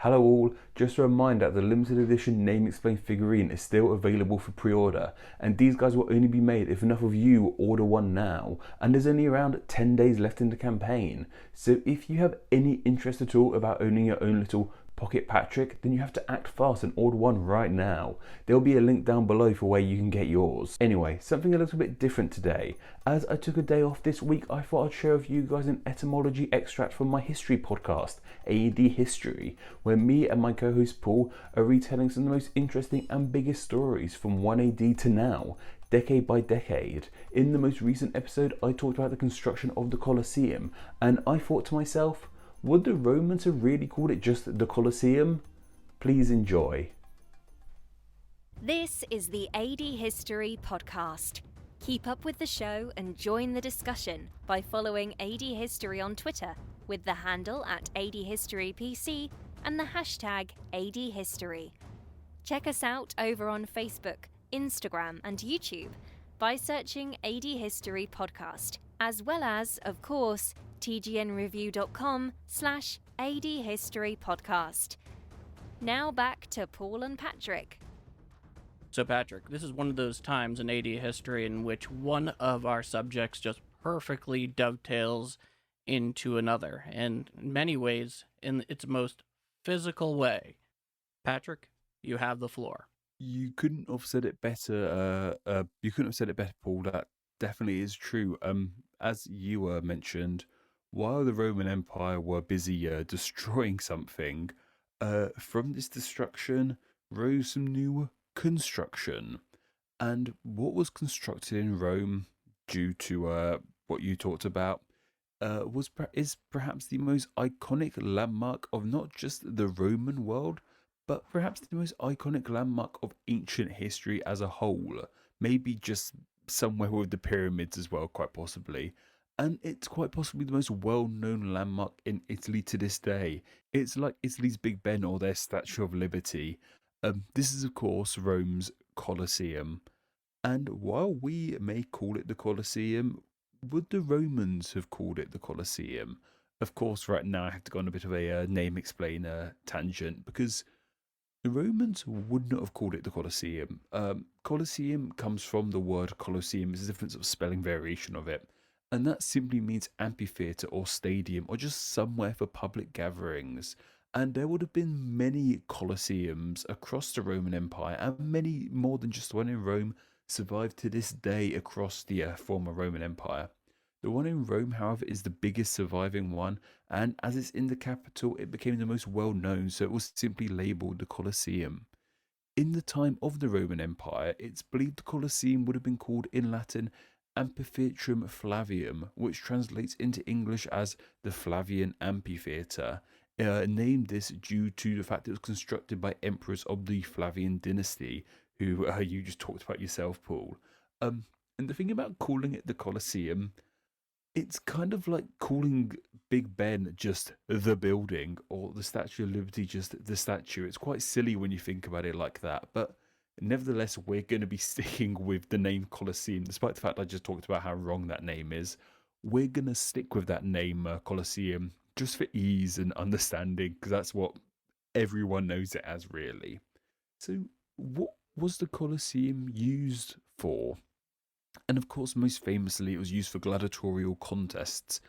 Hello all, just a reminder the limited edition Name Explain figurine is still available for pre-order, and these guys will only be made if enough of you order one now, and there's only around 10 days left in the campaign. So if you have any interest at all about owning your own little Pocket Patrick, then you have to act fast and order one right now. There'll be a link down below for where you can get yours. Anyway, something a little bit different today. As I took a day off this week, I thought I'd share with you guys an etymology extract from my history podcast, AD History, where me and my co-host Paul are retelling some of the most interesting and biggest stories from 1 AD to now, decade by decade. In the most recent episode, I talked about the construction of the Colosseum, and I thought to myself, would the Romans have really called it just the Colosseum? Please enjoy. This is the AD History podcast. Keep up with the show and join the discussion by following AD History on Twitter with the handle at ADHistoryPC and the hashtag ADHistory. Check us out over on Facebook, Instagram and YouTube by searching AD History Podcast, as well as, of course, tgnreview.com/ADHistoryPodcast. Now back to Paul and Patrick. So Patrick, this is one of those times in AD history in which one of our subjects just perfectly dovetails into another, and in many ways, in its most physical way. Patrick, you have the floor. You couldn't have said it better. Paul. That definitely is true. As you mentioned, while the Roman Empire were busy destroying something, from this destruction rose some new construction. And what was constructed in Rome, due to what you talked about, is perhaps the most iconic landmark of not just the Roman world, but perhaps the most iconic landmark of ancient history as a whole. Maybe just somewhere with the pyramids as well, quite possibly. And it's quite possibly the most well-known landmark in Italy to this day. It's like Italy's Big Ben or their Statue of Liberty. This is, of course, Rome's Colosseum. And while we may call it the Colosseum, would the Romans have called it the Colosseum? Of course, right now I have to go on a bit of a name explain tangent, because the Romans would not have called it the Colosseum. Colosseum comes from the word Colosseum. It's a different sort of spelling variation of it. And that simply means amphitheatre or stadium, or just somewhere for public gatherings. And there would have been many Colosseums across the Roman Empire, and many more than just one in Rome survive to this day across the former Roman Empire. The one in Rome, however, is the biggest surviving one, and as it's in the capital, it became the most well known, so it was simply labelled the Colosseum. In the time of the Roman Empire, it's believed the Colosseum would have been called in Latin Amphitheatrum Flavium, which translates into English as the Flavian Amphitheatre. Named this due to the fact it was constructed by emperors of the Flavian dynasty, who you just talked about yourself, Paul. And the thing about calling it the Colosseum, it's kind of like calling Big Ben just the building, or the Statue of Liberty just the statue. It's quite silly when you think about it like that, but nevertheless, we're going to be sticking with the name Colosseum, despite the fact I just talked about how wrong that name is. We're going to stick with that name, Colosseum, just for ease and understanding, because that's what everyone knows it as, really. So, what was the Colosseum used for? And of course, most famously, it was used for gladiatorial contests.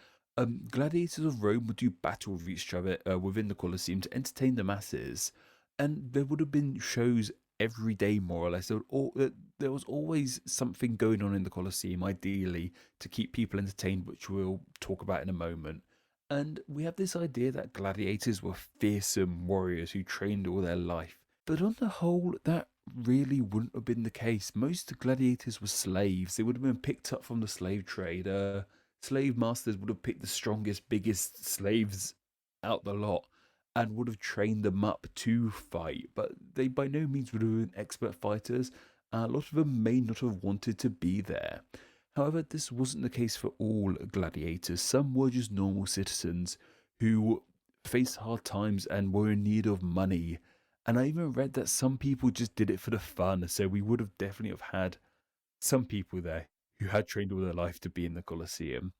Gladiators of Rome would do battle with each other within the Colosseum to entertain the masses, and there would have been shows every day, more or less. There was always something going on in the Colosseum, ideally, to keep people entertained, which we'll talk about in a moment. And we have this idea that gladiators were fearsome warriors who trained all their life. But on the whole, that really wouldn't have been the case. Most gladiators were slaves. They would have been picked up from the slave trade. Slave masters would have picked the strongest, biggest slaves out the lot and would have trained them up to fight. But they by no means would have been expert fighters. A lot of them may not have wanted to be there. However, this wasn't the case for all gladiators. Some were just normal citizens who faced hard times and were in need of money. And I even read that some people just did it for the fun. So we would have definitely have had some people there who had trained all their life to be in the Colosseum.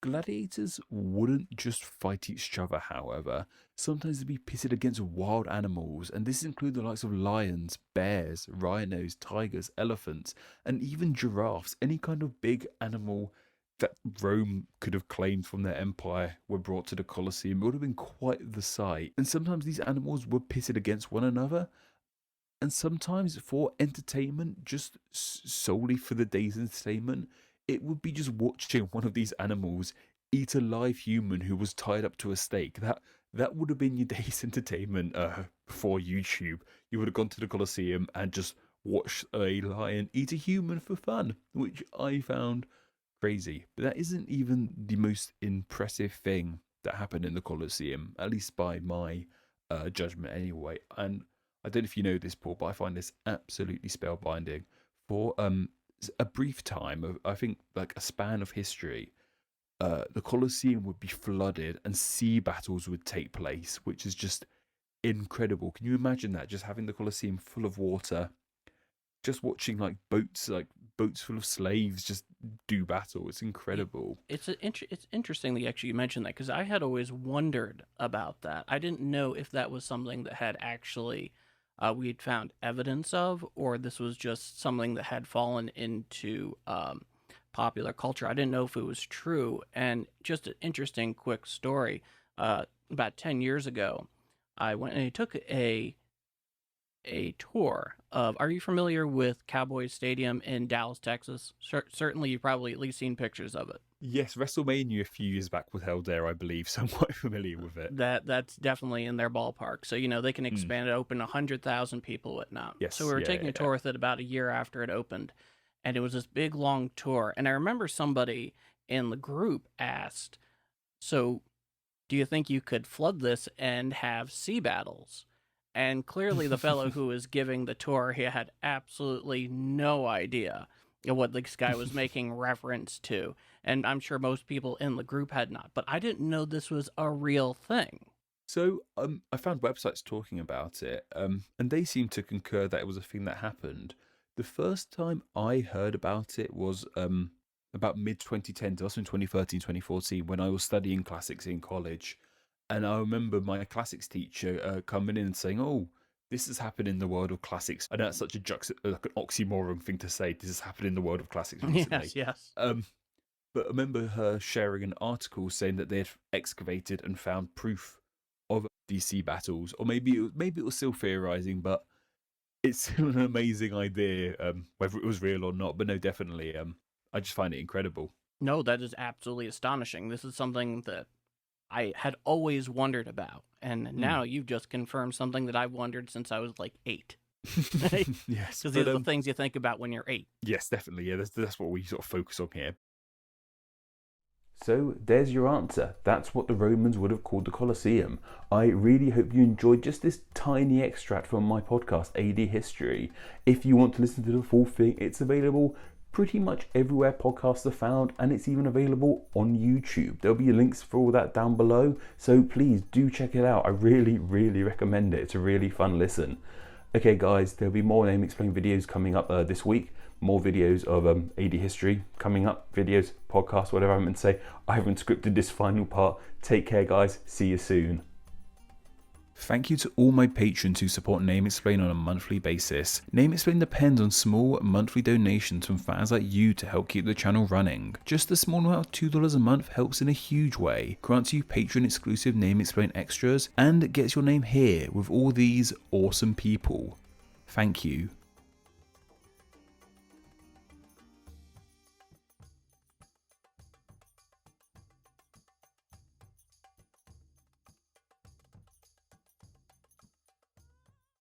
Gladiators wouldn't just fight each other, however. Sometimes they'd be pitted against wild animals, and this includes the likes of lions, bears, rhinos, tigers, elephants, and even giraffes. Any kind of big animal that Rome could have claimed from their empire were brought to the Colosseum. It would have been quite the sight. And sometimes these animals were pitted against one another, and sometimes for entertainment, just solely for the day's entertainment, it would be just watching one of these animals eat a live human who was tied up to a stake. That would have been your day's entertainment before YouTube. You would have gone to the Colosseum and just watched a lion eat a human for fun, which I found crazy. But that isn't even the most impressive thing that happened in the Colosseum, at least by my judgment anyway. And I don't know if you know this, Paul, but I find this absolutely spellbinding. For a brief time, of, I think like a span of history, the Colosseum would be flooded and sea battles would take place, which is just incredible. Can you imagine that? Just having the Colosseum full of water, just watching boats full of slaves just do battle. It's incredible. It's interesting that you mentioned that, because I had always wondered about that. I didn't know if that was something that had actually we had found evidence of, or this was just something that had fallen into popular culture. I didn't know if it was true. And just an interesting quick story. About 10 years ago, I went and I took a tour of. Are you familiar with Cowboys Stadium in Dallas, Texas? Certainly, you've probably at least seen pictures of it. Yes, WrestleMania a few years back was held there, I believe, so I'm quite familiar with it. That's definitely in their ballpark. So, they can expand it, open 100,000 people, whatnot. Yes, so we were taking a tour with it about a year after it opened, and it was this big, long tour. And I remember somebody in the group asked, so do you think you could flood this and have sea battles? And clearly the fellow who was giving the tour, he had absolutely no idea what this guy was making reference to. And I'm sure most people in the group had not. But I didn't know this was a real thing. So I found websites talking about it, and they seem to concur that it was a thing that happened. The first time I heard about it was about mid-2010, to us in 2013, 2014, when I was studying classics in college. And I remember my classics teacher coming in and saying, "Oh, this has happened in the world of classics." I know that's such like an oxymoron thing to say. This has happened in the world of classics recently. Yes. But I remember her sharing an article saying that they had excavated and found proof of these sea battles, or maybe it was still theorizing, but it's still an amazing idea, whether it was real or not. But no, definitely, I just find it incredible. No, that is absolutely astonishing. This is something that I had always wondered about, and now you've just confirmed something that I've wondered since I was like 8. Yes, because these are the things you think about when you're 8. Yes, definitely. Yeah, that's what we sort of focus on here. So there's your answer. That's what the Romans would have called the Colosseum. I really hope you enjoyed just this tiny extract from my podcast, AD History. If you want to listen to the full thing, it's available pretty much everywhere podcasts are found, and it's even available on YouTube. There'll be links for all that down below, so please do check it out. I really, really recommend it. It's a really fun listen. Okay guys, there'll be more Name Explain videos coming up this week. More videos of AD History coming up, videos, podcasts, whatever I'm meant to say. I haven't scripted this final part. Take care guys, see you soon. Thank you to all my patrons who support Name Explain on a monthly basis. Name Explain depends on small monthly donations from fans like you to help keep the channel running. Just a small amount of $2 a month helps in a huge way, grants you patron exclusive Name Explain extras, and gets your name here with all these awesome people. Thank you.